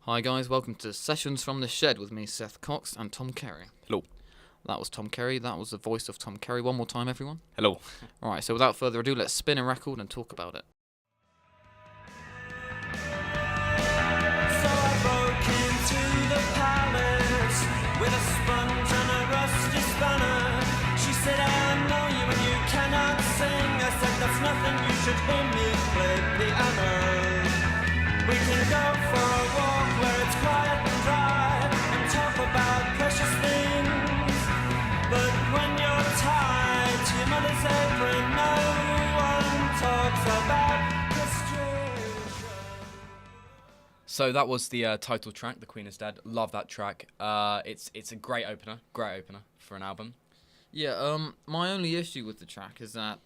Hi guys, welcome to Sessions from the Shed with me, Seth Cox, and Tom Kerry. Hello. That was Tom Kerry, that was the voice of Tom Kerry. One more time, everyone. Hello. Alright, so without further ado, let's spin a record and talk about it. So I broke into the palace with a sponge and a rusty spanner. She said, I know you and you cannot sing. I said, that's nothing, you should hear me play piano. We can go for a walk where it's quiet and dry and talk about precious things. But when you're tied to your mother's apron, no one talks about castration. So that was the title track, "The Queen is Dead." Love that track. It's a great opener for an album. Yeah, my only issue with the track is that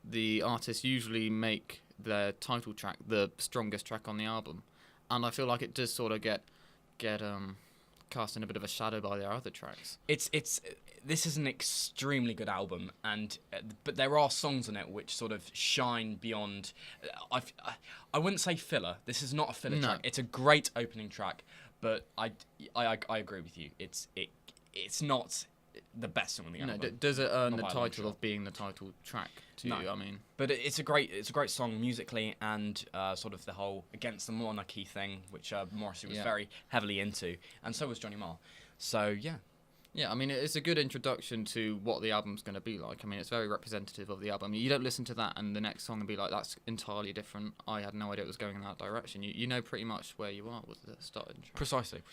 the artists usually make their title track the strongest track on the album, and I feel like it does sort of get cast in a bit of a shadow by their other tracks. This is an extremely good album, and but there are songs on it which sort of shine beyond. I wouldn't say filler. This is not a filler No. track. It's a great opening track, but I agree with you. It's not the best song on the You know, album. does it earn Not the by a long title shot. of being the title track to No. you? I mean, But it's a great song musically, and sort of the whole against the monarchy thing, which Morrissey was Yeah. very heavily into, and so was Johnny Marr. So yeah, yeah, I mean, it's a good introduction to what the album's going to be like. I mean, it's very representative of the album. You don't listen to that and the next song and be like, that's entirely different. I had no idea it was going in that direction. You know pretty much where you are with the starting track. precisely.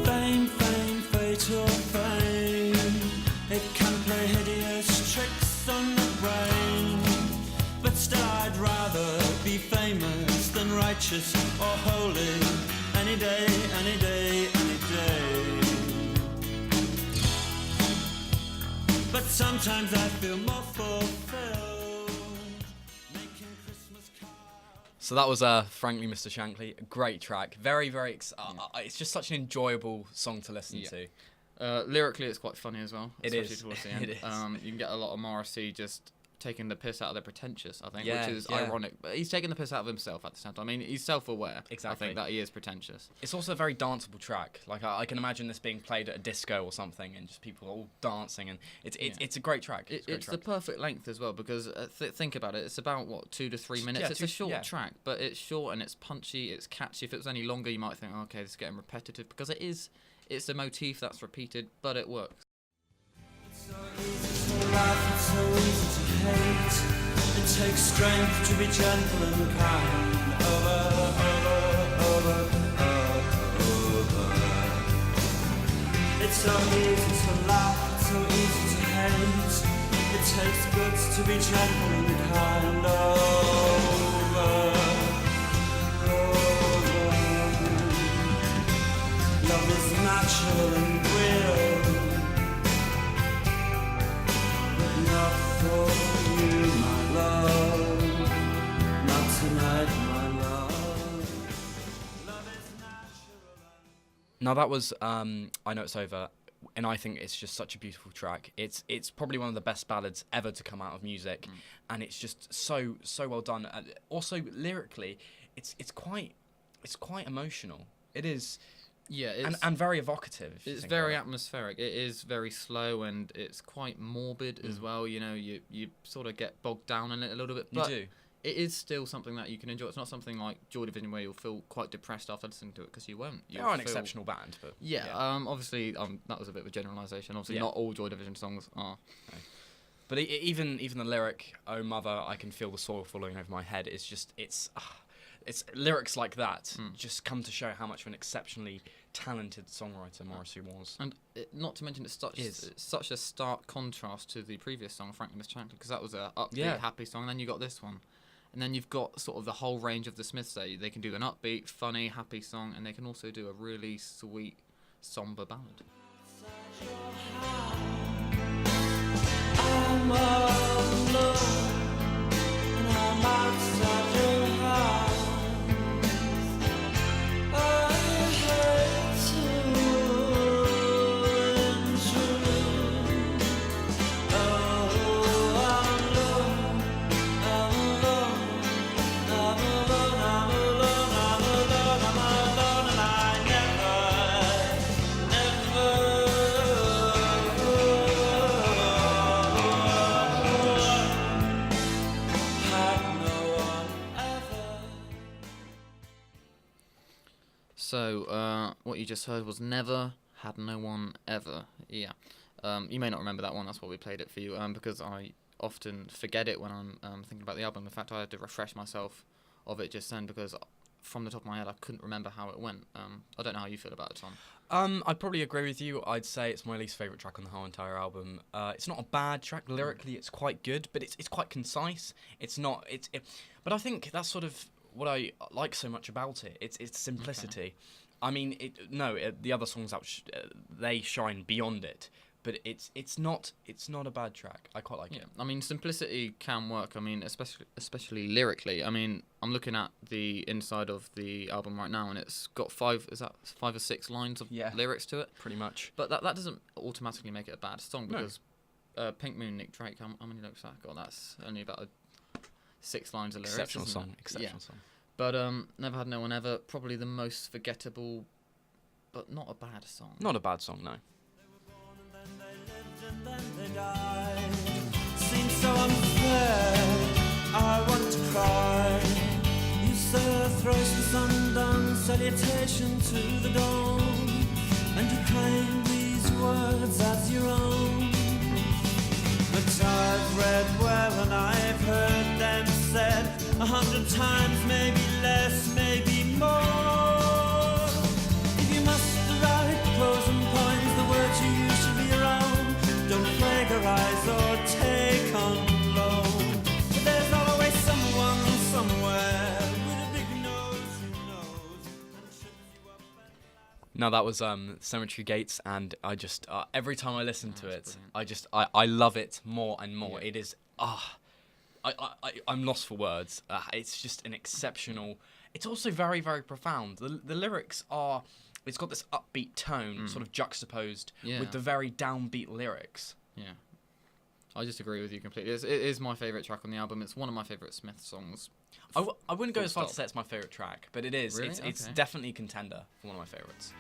Fame, fatal fame. It can play hideous tricks on the brain. But still I'd rather be famous than righteous or holy. Any day, any day, any day. But sometimes I feel more fulfilled making Christmas cards. So that was frankly, Mr. Shankly, a great track. Very, it's just such an enjoyable song to listen Yeah. to. Lyrically, it's quite funny as well. It especially is. Towards the It end. is. You can get a lot of Morrissey just taking the piss out of the pretentious, I think, Yeah, which is yeah. ironic. But he's taking the piss out of himself at the same time. I mean, he's self-aware. Exactly. I think that he is pretentious. It's also a very danceable track. Like I can imagine this being played at a disco or something, and just people all dancing, and it's a great track. It's a great It's track. the perfect length as well because think about it. It's about what 2 to 3 minutes. Yeah, It's a short yeah. track, but it's short and it's punchy. It's catchy. If it was any longer, you might think, oh, okay, this is getting repetitive because it is. It's a motif that's repeated, but it works. It's so easy to laugh, it's so easy to hate. It takes strength to be gentle and kind. Over. It's so easy to laugh, it's so easy to hate. It takes guts to be gentle and kind. Love is natural and real. But not for you, my love. Not tonight, my love. Love is natural and Now that was I Know It's Over, and I think it's just such a beautiful track. It's probably one of the best ballads ever to come out of music, and it's just so well done. Also lyrically, it's quite emotional. It is, Yeah, it's, and very evocative. if you it's think very about atmospheric. It is very slow and it's quite morbid as well. You know, you sort of get bogged down in it a little bit. it. But You do. it is still something that you can enjoy. It's not something like Joy Division where you'll feel quite depressed after listening to it because you won't. They You'll are an feel- exceptional band, but Yeah, obviously, that was a bit of a generalisation. Obviously, Yeah. not all Joy Division songs are. But even the lyric, "Oh mother, I can feel the soil falling over my head," is just it's lyrics like that just come to show how much of an exceptionally talented songwriter Morrissey was. And not to mention, it's such a stark contrast to the previous song, Frankly Miss Shankly, because that was a upbeat, Yeah. happy song, and then you got this one. And then you've got sort of the whole range of the Smiths there. They can do an upbeat, funny, happy song, and they can also do a really sweet, somber ballad. I'm alone, and I'm outside your house. I hate to intrude. So, what you just heard was Never Had No One Ever. Yeah. You may not remember that one, that's why we played it for you, because I often forget it when I'm thinking about the album. In fact, I had to refresh myself of it just then, because from the top of my head, I couldn't remember how it went. I don't know how you feel about it, Tom. I'd probably agree with you. I'd say it's my least favourite track on the whole entire album. It's not a bad track. Lyrically, it's quite good, but it's quite concise. It's not... But I think that's sort of what I like so much about it. It's simplicity. Okay. I mean, the other songs, they shine beyond it. But it's not a bad track. I quite like it. I mean, simplicity can work. I mean, especially lyrically. I mean, I'm looking at the inside of the album right now, and it's got 5 or 6 lines of lyrics to it? Pretty much. But that doesn't automatically make it a bad song, because Pink Moon, Nick Drake, how many lyrics that got? That's only about 6 lines of lyrics. Exceptional song. But Never Had No One Ever, probably the most forgettable, but not a bad song. Not a bad song, no. And then they died. Seems so unfair, I want to cry. You say a thrice undone salutation to the dawn, and you claim these words as your own. But I've read well and I've heard them said 100 times, maybe less, maybe more. If you must write pros and points, the words you use should be your own. Don't plagiarize or take on loan. But there's always someone somewhere with a big nose who knows and trips you up. No, that was Cemetery Gates, and I just every time I listen to it, brilliant. I love it more and more. Yeah. It is I'm lost for words. It's just an exceptional. It's also very, very profound. The lyrics are. It's got this upbeat tone, sort of juxtaposed with the very downbeat lyrics. Yeah. I just agree with you completely. It is my favourite track on the album. It's one of my favourite Smith songs. I wouldn't go as far to say it's my favourite track, but it is. Really? It's definitely a contender for one of my favourites.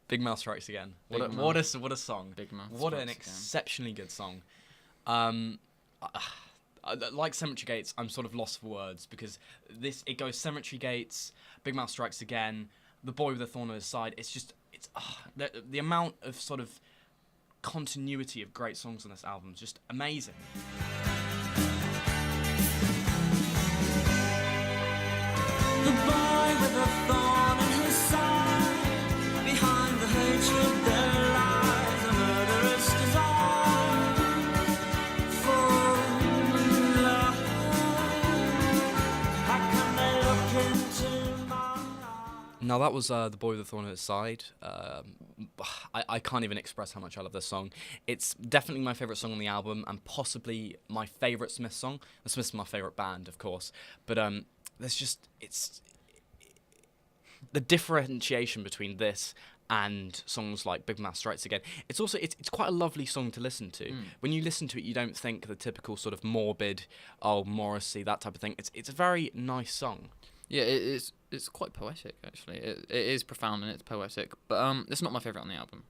Big Mouth Strikes Again. What a song. Big Mouth what an Strikes exceptionally good song. Like Cemetery Gates, I'm sort of lost for words, because it goes Cemetery Gates, Big Mouth Strikes Again, The Boy with a Thorn on His Side. It's the amount of sort of continuity of great songs on this album is just amazing. The boy with a thorn in his side, behind the hatred there lies a murderous desire for love. How can they look into my eyes? Now that was The Boy with the Thorn on His Side. I can't even express how much I love this song. It's definitely my favourite song on the album, and possibly my favourite Smith song. The Smiths are my favourite band, of course, but there's just it's the differentiation between this and songs like Big Mouth Strikes Again. It's also it's quite a lovely song to listen to. When you listen to it, you don't think the typical sort of morbid, Morrissey, that type of thing. It's a very nice song. Yeah, it's quite poetic actually. It is profound and it's poetic, but it's not my favourite on the album.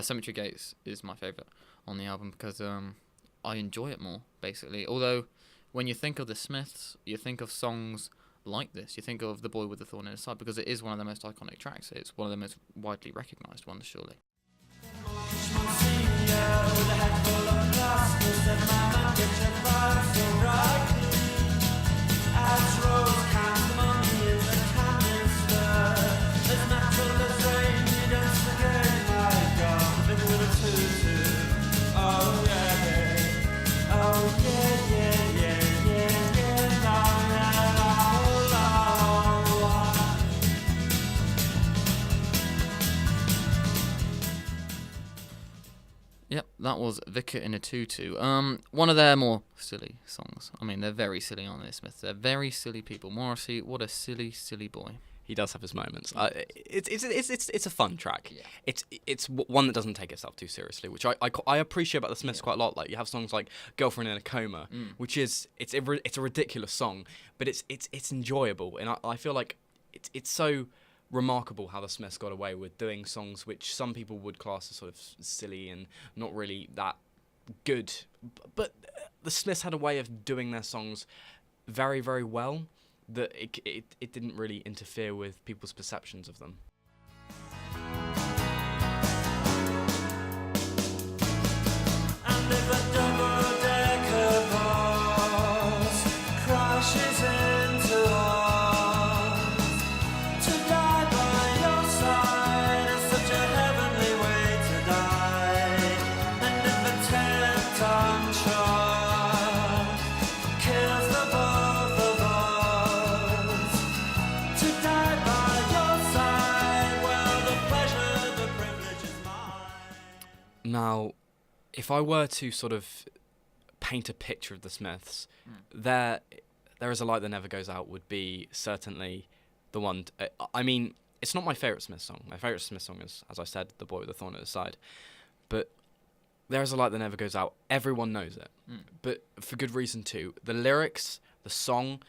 Cemetery Gates is my favourite on the album because I enjoy it more basically. Although when you think of the Smiths, you think of songs like this. You think of The Boy with the Thorn in His Side because it is one of the most iconic tracks. It's one of the most widely recognised ones, surely. Yep, that was Vicar in a Tutu. One of their more silly songs. I mean, they're very silly, aren't they, Smiths? They're very silly people. Morrissey, what a silly, silly boy. He does have his moments. It's a fun track. Yeah. It's one that doesn't take itself too seriously, which I appreciate about the Smiths quite a lot. Like, you have songs like "Girlfriend in a Coma," which is it's a ridiculous song, but it's enjoyable, and I feel like it's so remarkable how the Smiths got away with doing songs which some people would class as sort of silly and not really that good. But the Smiths had a way of doing their songs very, very well, that it didn't really interfere with people's perceptions of them. And if a double-decker bus crashes into us, to die by your side is such a heavenly way to die. And if a 10-ton truck kills the both of us, to die by your side, well, the pleasure, the privilege is mine. Now, if I were to sort of paint a picture of the Smiths, there is a light that never goes out would be certainly the one. I mean, it's not my favourite Smiths song. My favourite Smiths song is, as I said, "The Boy with the Thorn at His Side." But there is a light that never goes out. Everyone knows it, but for good reason too. The lyrics, the song,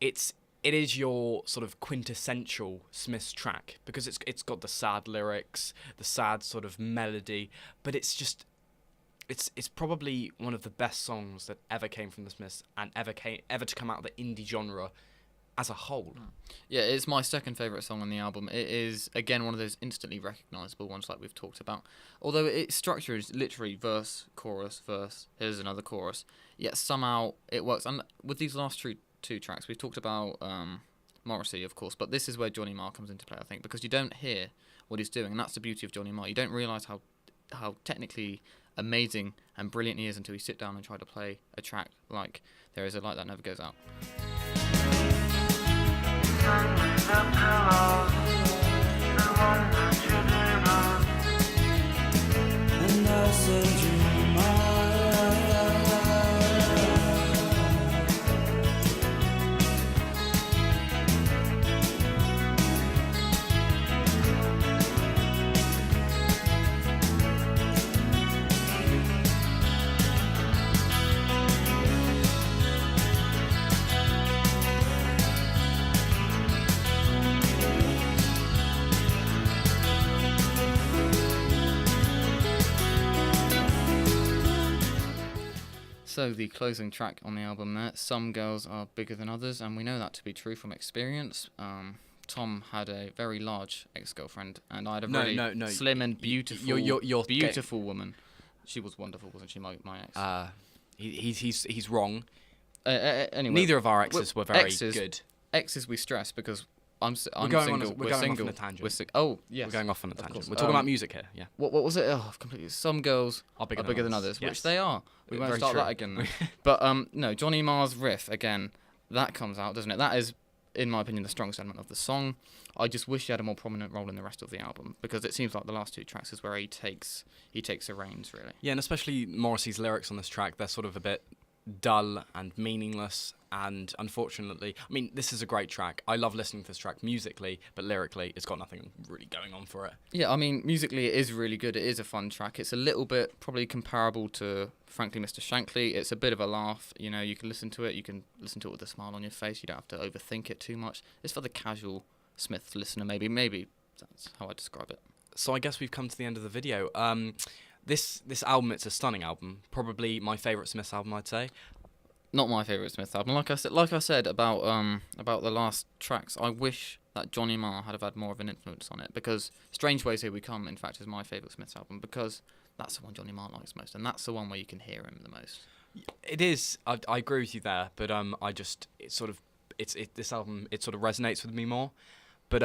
it is your sort of quintessential Smiths track, because it's got the sad lyrics, the sad sort of melody, but it's just. It's probably one of the best songs that ever came from the Smiths and ever to come out of the indie genre as a whole. Yeah, it's my second favourite song on the album. It is, again, one of those instantly recognisable ones like we've talked about. Although its structure is literally verse, chorus, verse, here's another chorus, yet somehow it works. And with these last two tracks, we've talked about Morrissey, of course, but this is where Johnny Marr comes into play, I think, because you don't hear what he's doing, and that's the beauty of Johnny Marr. You don't realise how technically amazing and brilliant he is until you sit down and try to play a track like There Is a Light That Never Goes Out. And I say, dream on. So the closing track on the album there, Some Girls Are Bigger Than Others, and we know that to be true from experience. Tom had a very large ex-girlfriend, and I had a really slim and beautiful, you're beautiful woman. She was wonderful, wasn't she, my ex? He's wrong. Anyway, Neither of our exes were very good. Exes we stress because I'm single. We're going off on a tangent. Oh, yes. We're going off on a tangent. course. We're talking about music here, yeah. What was it? Oh, completely. Some girls Are bigger than others, yes. which they are. We won't Very start true. that again. Though. But no, Johnny Marr's riff again. That comes out, doesn't it? That is, in my opinion, the strongest element of the song. I just wish he had a more prominent role in the rest of the album, because it seems like the last two tracks is where he takes the reins, really. Yeah, and especially Morrissey's lyrics on this track, they're sort of a bit dull and meaningless, and unfortunately, I mean, this is a great track. I love listening to this track musically, but lyrically, it's got nothing really going on for it. Yeah, I mean, musically it is really good. It is a fun track. It's a little bit probably comparable to, frankly, Mr. Shankly. It's a bit of a laugh. You know, you can listen to it. You can listen to it with a smile on your face. You don't have to overthink it too much. It's for the casual Smiths listener, maybe. Maybe that's how I describe it. So I guess we've come to the end of the video. This album, it's a stunning album. Probably my favourite Smiths album, I'd say. Not my favourite Smiths album. Like I said about the last tracks, I wish that Johnny Marr had have had more of an influence on it, because Strange Ways Here We Come, in fact, is my favourite Smiths album, because that's the one Johnny Marr likes most, and that's the one where you can hear him the most. It is. I agree with you there, but this album sort of resonates with me more. But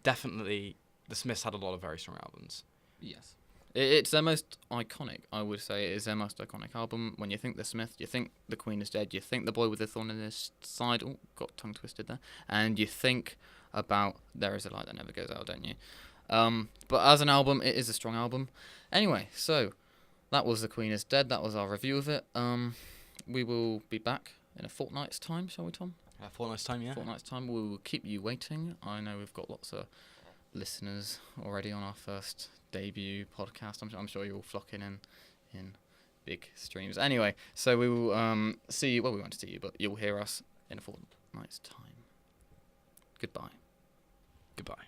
definitely, the Smiths had a lot of very strong albums. Yes. It's their most iconic, I would say. It is their most iconic album. When you think The Smiths, you think The Queen Is Dead, you think The Boy with the Thorn in His Side. Oh, got tongue twisted there. And you think about There Is a Light That Never Goes Out, don't you? But as an album, it is a strong album. Anyway, so that was The Queen is Dead. That was our review of it. We will be back in a fortnight's time, shall we, Tom? Fortnight's time, yeah. Fortnight's time. We will keep you waiting. I know we've got lots of listeners already on our first debut podcast. I'm sure you're all flocking in big streams. Anyway, so we will see you. Well, we won't see you, but you'll hear us in a fortnight's time. Goodbye. Goodbye.